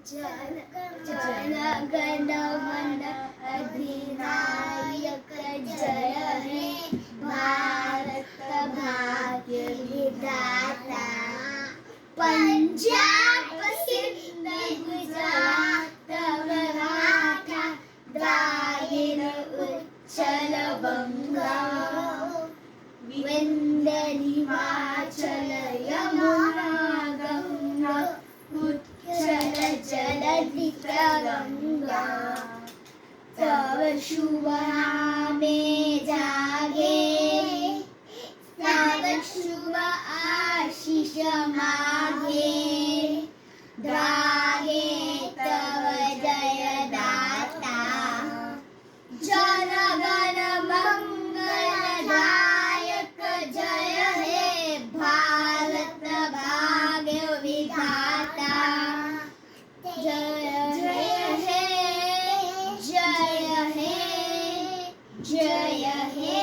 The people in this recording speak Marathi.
जन जन गण मन अधिनायक जय हे भारत भाग्य विधाता पंजाब सिंध गुजरात मराठा द्राविड उच्चल बंगा विंध्य हिमाचल यमुना गंगा उच्चल जलधि गंगा तव शुभ नामे जागे तव शुभ आशीष मागे द्रागे तव जय दाता जन गण मंगलदायक जय हे भारत भाग्य विधाता जय जय हे जय हे जय हे